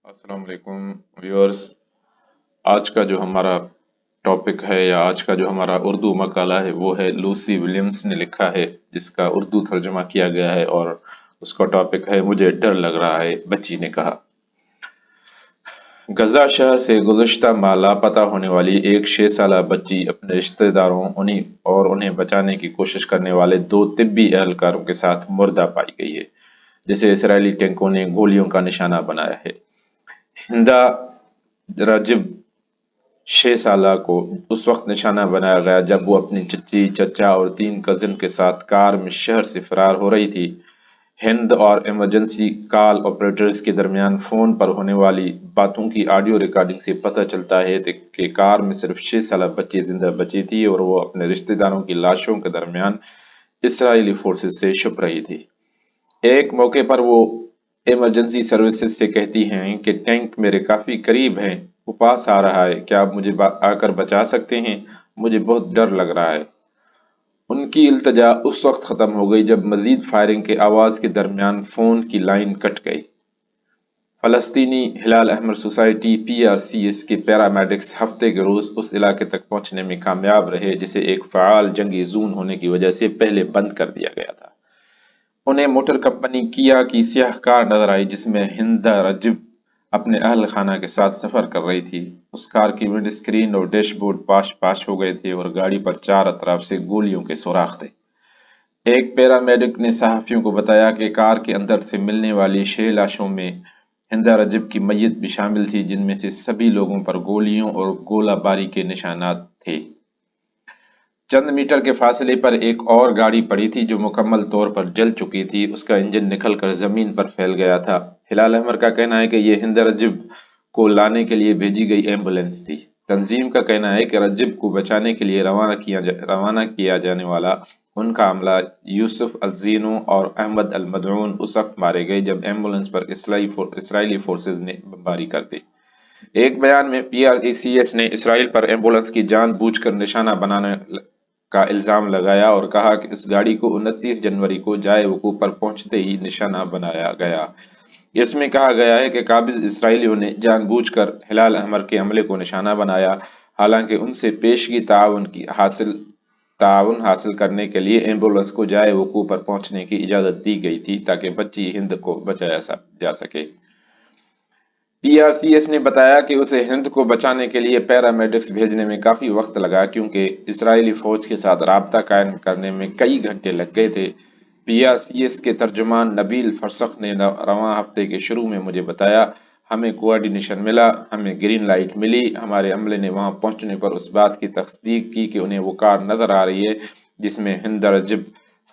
अस्सलाम वालेकुम व्यूअर्स। आज का जो हमारा टॉपिक है या आज का जो हमारा उर्दू मकाला है वो है लूसी विलियम्स ने लिखा है, जिसका उर्दू तर्जुमा किया गया है और उसका टॉपिक है मुझे डर लग रहा है, बच्ची ने कहा। गजा शहर से गुज़श्ता माह लापता होने वाली एक 6 साला बच्ची अपने रिश्तेदारों उन्हें बचाने की कोशिश करने वाले दो तिब्बी एहलकारों के साथ मुर्दा पाई गई है, जिसे इसराइली टैंकों ने गोलियों का निशाना बनाया है। हिंदा रजब 6 साला को उस वक्त निशाना बनाया गया जब वो अपनी चच्ची, चचा और 3 कजिन के साथ कार में शहर से फरार हो रही थी। हिंद और इमरजेंसी कॉल ऑपरेटर्स के दरमियान फोन पर होने वाली बातों की ऑडियो रिकॉर्डिंग से पता चलता है कि कार में सिर्फ 6 साला बच्ची जिंदा बची थी और वो अपने रिश्तेदारों की लाशों के दरमियान इसराइली फोर्सेस से छुप रही थी। एक मौके पर वो इमरजेंसी सर्विसेज से कहती हैं कि टैंक मेरे काफी करीब है, वो पास आ रहा है, क्या आप मुझे आकर बचा सकते हैं? मुझे बहुत डर लग रहा है। उनकी इल्तजा उस वक्त खत्म हो गई जब मजीद फायरिंग के आवाज के दरमियान फोन की लाइन कट गई। फलस्तीनी हिलाल अहमर सोसाइटी PRCS के पैरामेडिक्स हफ्ते के रोज उस इलाके तक पहुंचने में कामयाब रहे, जिसे एक फ़आल जंगी जून होने की वजह से पहले बंद कर दिया गया था। उन्हें मोटर कंपनी किया की स्याह कार नजर आई, जिसमें हिंदा रजब अपने अहल खाना के साथ सफर कर रही थी। उस कार की विंड स्क्रीन और डैशबोर्ड पाश पाश हो गए थे और गाड़ी पर चारों तरफ से गोलियों के सुराख थे। एक पैरामेडिक ने सहाफियों को बताया कि कार के अंदर से मिलने वाली 6 लाशों में हिंदा रजब की मय्यत भी शामिल थी, जिनमें से सभी लोगों पर गोलियों और गोलाबारी के निशानात थे। चंद मीटर के फासले पर एक और गाड़ी पड़ी थी जो मुकम्मल तौर पर जल चुकी थी, उसका इंजन निकलकर जमीन पर फैल गया था। हिलाल अहमर का कहना है कि ये हिंद रजब को लाने के लिए भेजी गई एम्बुलेंस थी। तंजीम का कहना है कि रजब को बचाने के लिए रवाना किया जाने वाला उनका अमला यूसुफ अल-जीनो और अहमद अल-मदऊन उस वक्त मारे गए जब एम्बुलेंस पर इसराइली फोर्सेज ने बमबारी कर दी। एक बयान में PRCS ने इसराइल पर एम्बुलेंस की जानबूझकर निशाना बनाने का इल्जाम लगाया और कहा कि इस गाड़ी को 29 जनवरी को जाए वकूफ पर पहुंचते ही निशाना बनाया गया। इसमें कहा गया है कि काबिज इसराइलियों ने जानबूझकर हिलाल अहमर के हमले को निशाना बनाया, हालांकि उनसे पेशगी ताउन हासिल करने के लिए एम्बुलेंस को जाए वकूफ पर पहुंचने की इजाजत दी गई थी ताकि बच्ची हिंद को बचाया जा सके। PRCS ने बताया कि उसे हिंद को बचाने के लिए पैरामेडिक्स भेजने में काफी वक्त लगा, क्योंकि इसराइली फौज के साथ राबता कायम करने में कई घंटे लग गए थे। PRCS के तर्जुमान नबील फरसख ने रवां हफ्ते के शुरू में मुझे बताया, हमें कोऑर्डिनेशन मिला, हमें ग्रीन लाइट मिली। हमारे अमले ने वहां पहुंचने पर उस बात की तस्दीक की कि उन्हें वो कार नजर आ रही है जिसमें हिंद रजब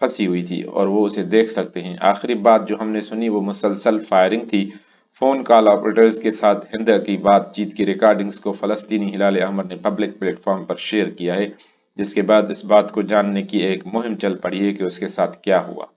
फंसी हुई थी और वो उसे देख सकते हैं। आखिरी बात जो हमने सुनी वो मुसलसल फायरिंग थी। फोन कॉल ऑपरेटर्स के साथ हिंद की बातचीत की रिकॉर्डिंग्स को फलस्तीनी हिलाल अहमर ने पब्लिक प्लेटफॉर्म पर शेयर किया है, जिसके बाद इस बात को जानने की एक मुहिम चल पड़ी है कि उसके साथ क्या हुआ।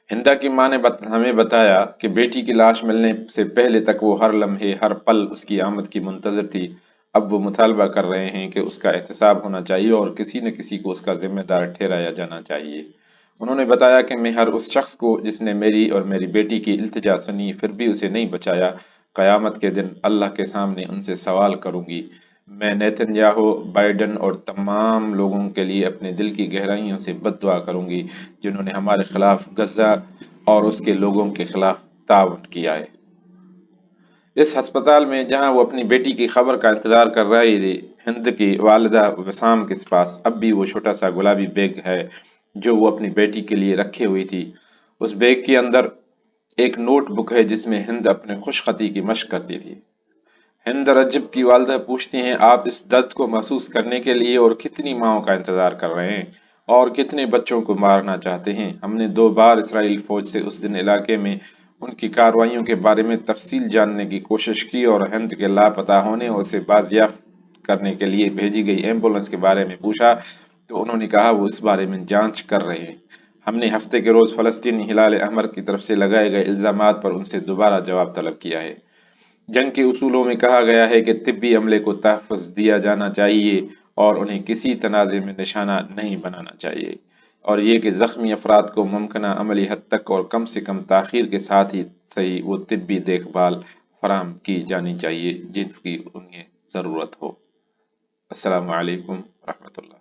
हिंदा की मां ने हमें बताया कि बेटी की लाश मिलने से पहले तक वो हर लम्हे हर पल उसकी आमद की मुंतजर थी। अब वो मुतालबा कर रहे हैं कि उसका एहतसाब होना चाहिए और किसी न किसी को उसका जिम्मेदार ठहराया जाना चाहिए। उन्होंने बताया कि मैं हर उस शख्स को जिसने मेरी और मेरी बेटी की इल्तिजा सुनी फिर भी उसे नहीं बचाया, क़यामत के दिन अल्लाह के सामने उनसे सवाल करूंगी। मैं नेतन्याहू, बाइडेन और तमाम लोगों के लिए अपने दिल की गहराइयों से बद्दुआ करूंगी जिन्होंने हमारे खिलाफ गजा और उसके लोगों के खिलाफ ताउन किया है। इस अस्पताल में जहां वो अपनी बेटी की खबर का इंतजार कर रही थी, हिंद की वालिदा विसाम के पास अब भी वो छोटा सा गुलाबी बैग है जो वो अपनी बेटी के लिए रखे हुई थी। उस बैग के अंदर एक नोटबुक है जिसमें हिंद अपने खुशखती की मशक करती थी। हिंद रजब की वालिदा पूछती हैं, आप इस दर्द को महसूस करने के लिए और कितनी माओं का इंतजार कर रहे हैं और कितने बच्चों को मारना चाहते हैं? हमने 2 बार इसराइल फौज से उस दिन इलाके में उनकी कार्रवाइयों के बारे में तफसील जानने की कोशिश की और हिंद के लापता होने और उसे बाजियाफ्त करने के लिए भेजी गई एम्बुलेंस के बारे में पूछा तो उन्होंने कहा वो इस बारे में जांच कर रहे हैं। हमने हफ्ते के रोज फलस्तीनी हिलाल अहमर की तरफ से लगाए गए इल्जामात पर उनसे दोबारा जवाब तलब किया है। जंग के उसूलों में कहा गया है कि तिब्बी अमले को तहफ़्फ़ुज़ दिया जाना चाहिए और उन्हें किसी तनाज़े में निशाना नहीं बनाना चाहिए। اور یہ کہ زخمی افراد کو ممکنہ عملی حد تک اور کم سے کم تاخیر کے ساتھ ہی صحیح وہ طبی دیکھ بھال فراہم کی جانی چاہیے جس کی انہیں ضرورت ہو۔ السلام علیکم ورحمۃ اللہ۔